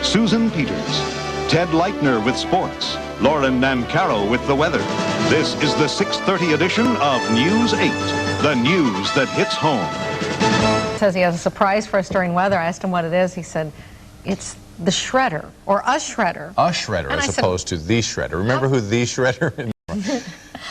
Susan Peters, Ted Leitner with sports, Lauren and Carol with the weather. This is the 6:30 edition of News 8, the news that hits home. Says he has a surprise for us during weather. I asked him what it is. He said, it's the shredder, or a shredder. A shredder, as opposed to the shredder. Remember who the shredder is?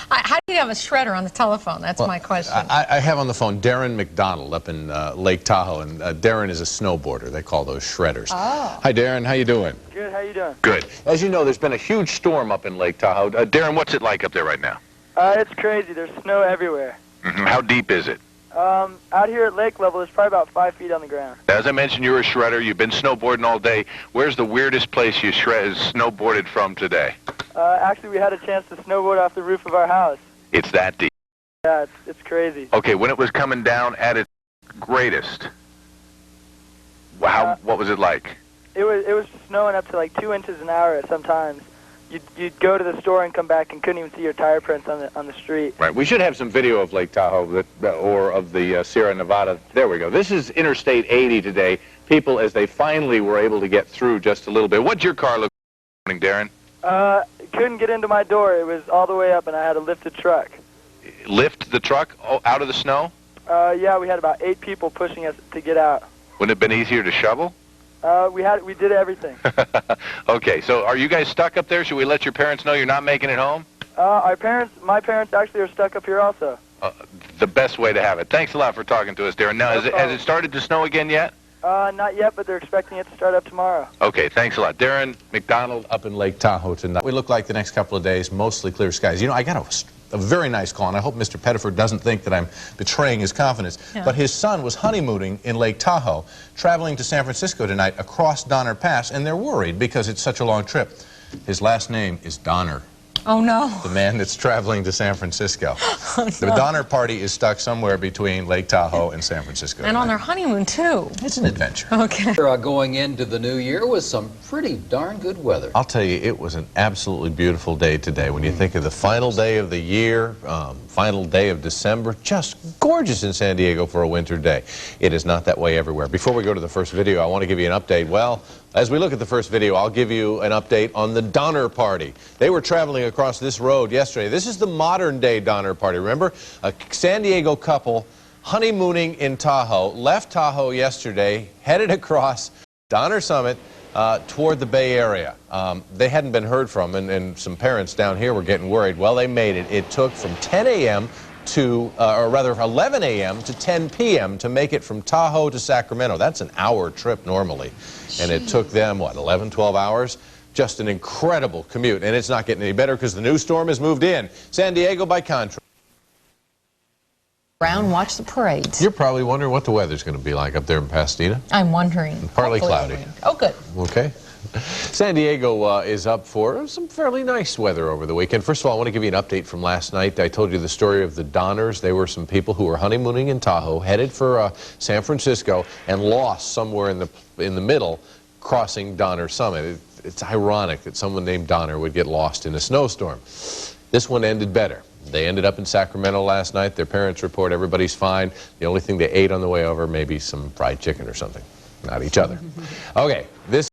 How do you have a shredder on the telephone? That's my question. I have on the phone Darren McDonald up in Lake Tahoe, and Darren is a snowboarder. They call those shredders. Oh. Hi, Darren. How you doing? Good. How you doing? Good. As you know, there's been a huge storm up in Lake Tahoe. Darren, what's it like up there right now? It's crazy. There's snow everywhere. How deep is it? Out here at lake level, it's probably about 5 feet on the ground. As I mentioned, you're a shredder. You've been snowboarding all day. Where's the weirdest place you snowboarded from today? Actually, we had a chance to snowboard off the roof of our house. It's that deep. Yeah, it's crazy. Okay, when it was coming down at its greatest, wow, what was it like? It was snowing up to like 2 inches an hour at some times. You'd go to the store and come back and couldn't even see your tire prints on the street. Right. We should have some video of Lake Tahoe or of the Sierra Nevada. There we go. This is Interstate 80 today. People, as they finally were able to get through just a little bit. What'd your car look like, Darren? Couldn't get into my door. It was all the way up, and I had a lifted truck. Lift the truck out of the snow? Yeah, we had about 8 people pushing us to get out. Wouldn't it have been easier to shovel? We did everything. Okay, so are you guys stuck up there? Should we let your parents know you're not making it home? My parents actually are stuck up here also. The best way to have it. Thanks a lot for talking to us, Darren. Now, has it started to snow again yet? Not yet, but they're expecting it to start up tomorrow. Okay, thanks a lot. Darren McDonald up in Lake Tahoe tonight. We look like the next couple of days, mostly clear skies. You know, I got a very nice call, and I hope Mr. Pettiford doesn't think that I'm betraying his confidence. Yeah. But his son was honeymooning in Lake Tahoe, traveling to San Francisco tonight across Donner Pass, and they're worried because it's such a long trip. His last name is Donner. Oh, no. The man that's traveling to San Francisco. Oh, no. The Donner Party is stuck somewhere between Lake Tahoe and San Francisco. And on their honeymoon, too. It's an adventure. Okay. Going into the new year with some pretty darn good weather. I'll tell you, it was an absolutely beautiful day today. When you think of the final day of the year, final day of December, just gorgeous in San Diego for a winter day. It is not that way everywhere. Before we go to the first video, I want to give you an update. Well, as we look at the first video, I'll give you an update on the Donner Party. They were traveling across this road yesterday. This is the modern-day Donner Party. Remember, a San Diego couple honeymooning in Tahoe, left Tahoe yesterday, headed across Donner Summit toward the Bay Area. They hadn't been heard from, and some parents down here were getting worried. Well, they made it. It took from 10 a.m. to, or rather 11 a.m. to 10 p.m. to make it from Tahoe to Sacramento. That's an hour trip normally. And it took them, what, 11, 12 hours? Just an incredible commute. And it's not getting any better because the new storm has moved in. San Diego, by contrast. Around, watch the parades. You're probably wondering what the weather's going to be like up there in Pasadena. I'm wondering. Partly cloudy. Oh, good. Okay. San Diego is up for some fairly nice weather over the weekend. First of all, I want to give you an update from last night. I told you the story of the Donners. They were some people who were honeymooning in Tahoe, headed for San Francisco, and lost somewhere in the middle, crossing Donner Summit. It's ironic that someone named Donner would get lost in a snowstorm. This one ended better. They ended up in Sacramento last night. Their parents report everybody's fine. The only thing they ate on the way over, maybe some fried chicken or something. Not each other. Okay, this